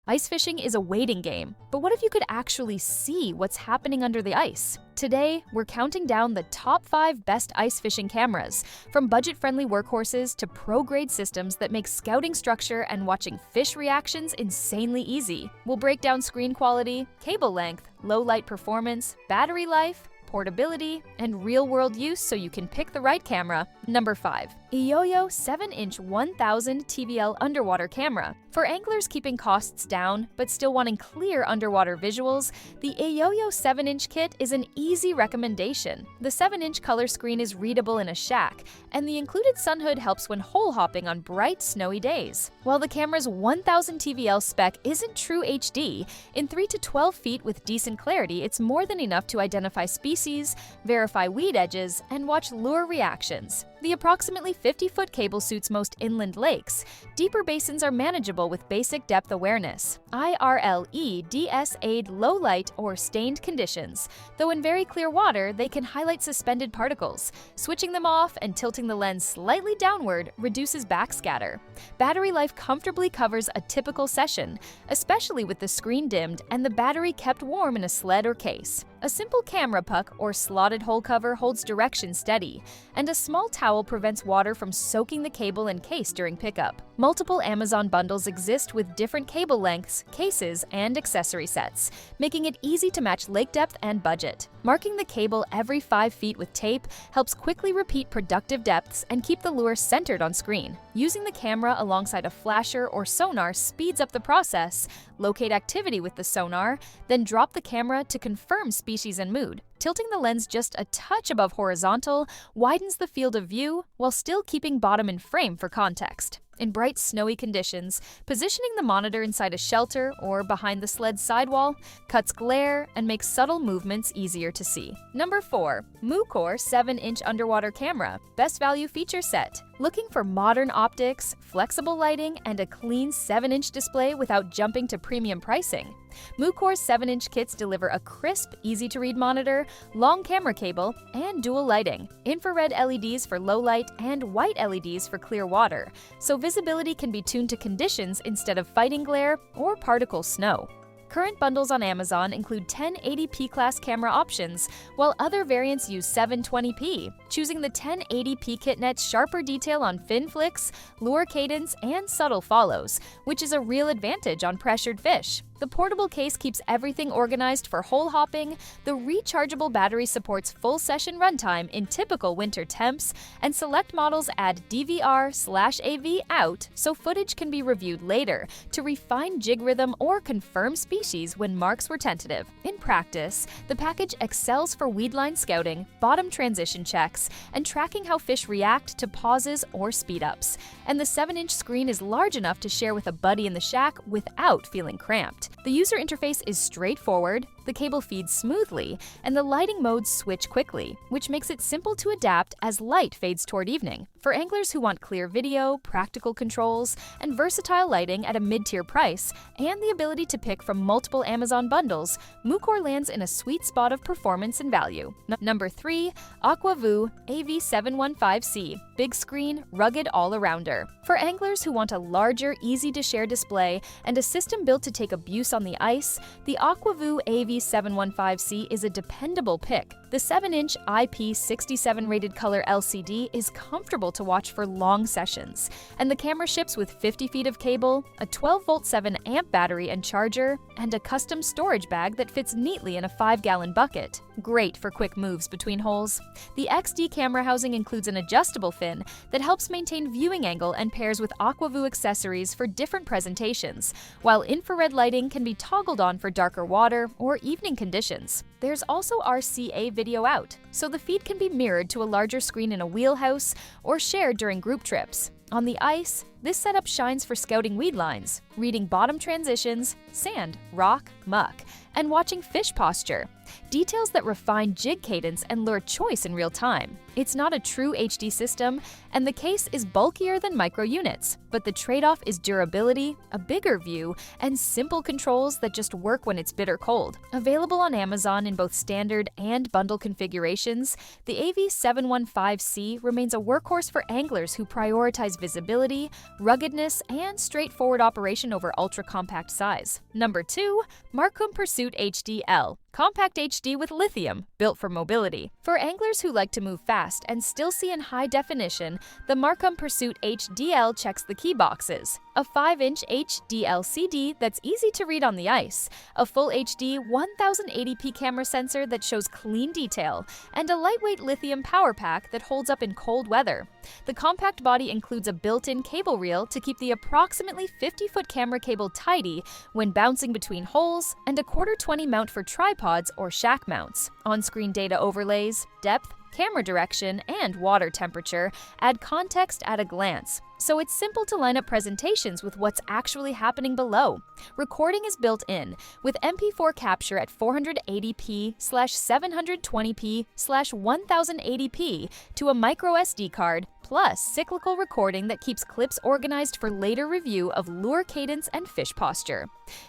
Ice fishing is a waiting game, but what if you could actually see what's happening under the ice? Today, we're counting down the top 5 best ice fishing cameras, from budget-friendly workhorses to pro-grade systems that make scouting structure and watching fish reactions insanely easy. We'll break down screen quality, cable length, low light performance, battery life, portability, and real-world use so you can pick the right camera. Number 5. Eyoyo 7-inch 1000 TVL underwater camera. For anglers keeping costs down but still wanting clear underwater visuals, the Eyoyo 7-inch kit is an easy recommendation. The 7-inch color screen is readable in a shack, and the included sun hood helps when hole hopping on bright, snowy days. While the camera's 1000 TVL spec isn't true HD, in 3 to 12 feet with decent clarity, it's more than enough to identify species, verify weed edges, and watch lure reactions. The approximately 50-foot cable suits most inland lakes. Deeper basins are manageable with basic depth awareness. IRLE/DS aid low light or stained conditions, though in very clear water they can highlight suspended particles. Switching them off and tilting the lens slightly downward reduces backscatter. Battery life comfortably covers a typical session, especially with the screen dimmed and the battery kept warm in a sled or case. A simple camera puck or slotted hole cover holds direction steady, and a small towel prevents water from soaking the cable and case during pickup. Multiple Amazon bundles exist with different cable lengths, cases, and accessory sets, making it easy to match lake depth and budget. Marking the cable every 5 feet with tape helps quickly repeat productive depths and keep the lure centered on screen. Using the camera alongside a flasher or sonar speeds up the process. Locate activity with the sonar, then drop the camera to confirm species and mood. Tilting the lens just a touch above horizontal widens the field of view while still keeping bottom in frame for context. In bright, snowy conditions, positioning the monitor inside a shelter or behind the sled's sidewall cuts glare and makes subtle movements easier to see. Number 4. Mucor 7-inch underwater camera, best value feature set. Looking for modern optics, flexible lighting, and a clean 7-inch display without jumping to premium pricing? Mucor's 7-inch kits deliver a crisp, easy-to-read monitor, long camera cable, and dual lighting, infrared LEDs for low light and white LEDs for clear water, so visibility can be tuned to conditions instead of fighting glare or particle snow. Current bundles on Amazon include 1080p class camera options, while other variants use 720p. Choosing the 1080p kit nets sharper detail on fin flicks, lure cadence, and subtle follows, which is a real advantage on pressured fish. The portable case keeps everything organized for hole hopping, the rechargeable battery supports full session runtime in typical winter temps, and select models add DVR/AV out so footage can be reviewed later to refine jig rhythm or confirm species when marks were tentative. In practice, the package excels for weedline scouting, bottom transition checks, and tracking how fish react to pauses or speed-ups. And the 7-inch screen is large enough to share with a buddy in the shack without feeling cramped. The user interface is straightforward, the cable feeds smoothly, and the lighting modes switch quickly, which makes it simple to adapt as light fades toward evening. For anglers who want clear video, practical controls, and versatile lighting at a mid-tier price, and the ability to pick from multiple Amazon bundles, Mucor lands in a sweet spot of performance and value. Number 3. AquaVu AV715C, big screen, rugged all-arounder. For anglers who want a larger, easy-to-share display and a system built to take abuse on the ice, the AquaVu AV715C is a dependable pick. The 7-inch IP67 rated color LCD is comfortable to watch for long sessions, and the camera ships with 50 feet of cable, a 12-volt 7-amp battery and charger, and a custom storage bag that fits neatly in a 5-gallon bucket. Great for quick moves between holes. The XD camera housing includes an adjustable fin that helps maintain viewing angle and pairs with AquaVu accessories for different presentations, while infrared lighting can be toggled on for darker water or evening conditions. There's also RCA video out, so the feed can be mirrored to a larger screen in a wheelhouse or shared during group trips. On the ice, this setup shines for scouting weed lines, reading bottom transitions, sand, rock, muck, and watching fish posture. Details that refine jig cadence and lure choice in real time. It's not a true HD system, and the case is bulkier than micro units, but the trade-off is durability, a bigger view, and simple controls that just work when it's bitter cold. Available on Amazon in both standard and bundle configurations, the AV715C remains a workhorse for anglers who prioritize visibility, ruggedness, and straightforward operation over ultra-compact size. Number 2, Markham Pursuit HDL. Compact HD with lithium, built for mobility. For anglers who like to move fast and still see in high definition, the Markham Pursuit HDL checks the key boxes. A 5-inch HD LCD that's easy to read on the ice, a full HD 1080p camera sensor that shows clean detail, and a lightweight lithium power pack that holds up in cold weather. The compact body includes a built-in cable reel to keep the approximately 50-foot camera cable tidy when bouncing between holes, and a 1/4-20 mount for tripods or shack mounts. On-screen data overlays, depth, camera direction, and water temperature add context at a glance, so it's simple to line up presentations with what's actually happening below. Recording is built in, with MP4 capture at 480p/720p/1080p to a micro SD card, plus cyclical recording that keeps clips organized for later review of lure cadence and fish posture.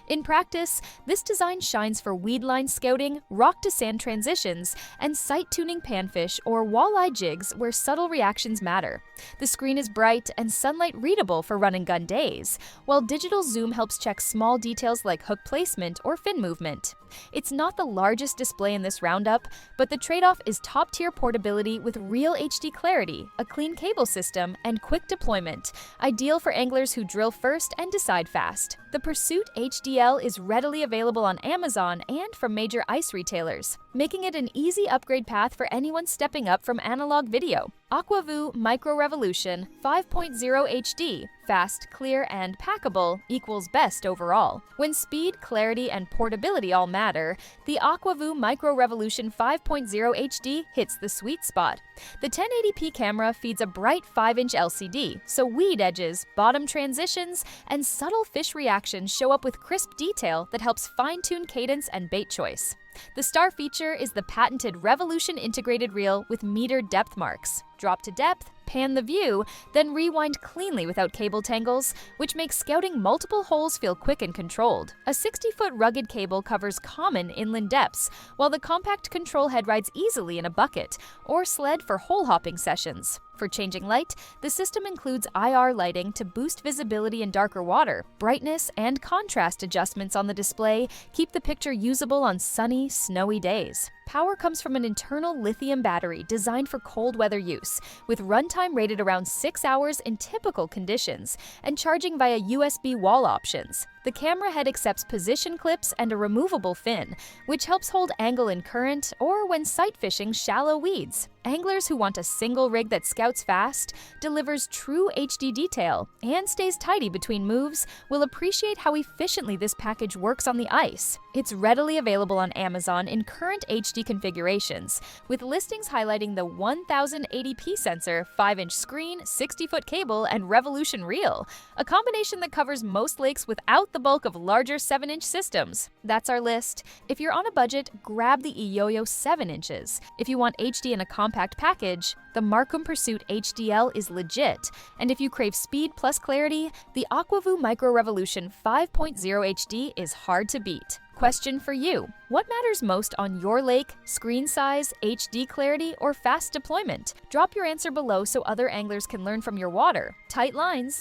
In practice, this design shines for weedline scouting, rock-to-sand transitions, and sight-tuning panfish or walleye jigs where subtle reactions matter. The screen is bright and sunlight readable for run-and-gun days, while digital zoom helps check small details like hook placement or fin movement. It's not the largest display in this roundup, but the trade-off is top-tier portability with real HD clarity, a clean cable system, and quick deployment, ideal for anglers who drill first and decide fast. The Pursuit HDL is readily available on Amazon and from major ice retailers, making it an easy upgrade path for anyone stepping up from analog video. AquaVu Micro Revolution 5.0 HD, fast, clear, and packable equals best overall. When speed, clarity, and portability all matter, the AquaVu Micro Revolution 5.0 HD hits the sweet spot. The 1080p camera feeds a bright 5-inch LCD, so weed edges, bottom transitions, and subtle fish reactions show up with crisp detail that helps fine-tune cadence and bait choice. The star feature is the patented Revolution integrated reel with metered depth marks. Drop to depth, pan the view, then rewind cleanly without cable tangles, which makes scouting multiple holes feel quick and controlled. A 60-foot rugged cable covers common inland depths, while the compact control head rides easily in a bucket or sled for hole-hopping sessions. For changing light, the system includes IR lighting to boost visibility in darker water. Brightness and contrast adjustments on the display keep the picture usable on sunny, snowy days. Power comes from an internal lithium battery designed for cold weather use, with runtime rated around 6 hours in typical conditions, and charging via USB wall options. The camera head accepts position clips and a removable fin, which helps hold angle in current or when sight fishing shallow weeds. Anglers who want a single rig that scouts fast, delivers true HD detail, and stays tidy between moves will appreciate how efficiently this package works on the ice. It's readily available on Amazon in current HD configurations, with listings highlighting the 1080p sensor, 5-inch screen, 60-foot cable, and Revolution reel, a combination that covers most lakes without the bulk of larger 7-inch systems. That's our list. If you're on a budget, grab the eYoYo 7 inches. If you want HD in a compact package, the Markham Pursuit HDL is legit. And if you crave speed plus clarity, the AquaVu Micro Revolution 5.0 HD is hard to beat. Question for you: what matters most on your lake? Screen size, HD clarity, or fast deployment? Drop your answer below so other anglers can learn from your water. Tight lines.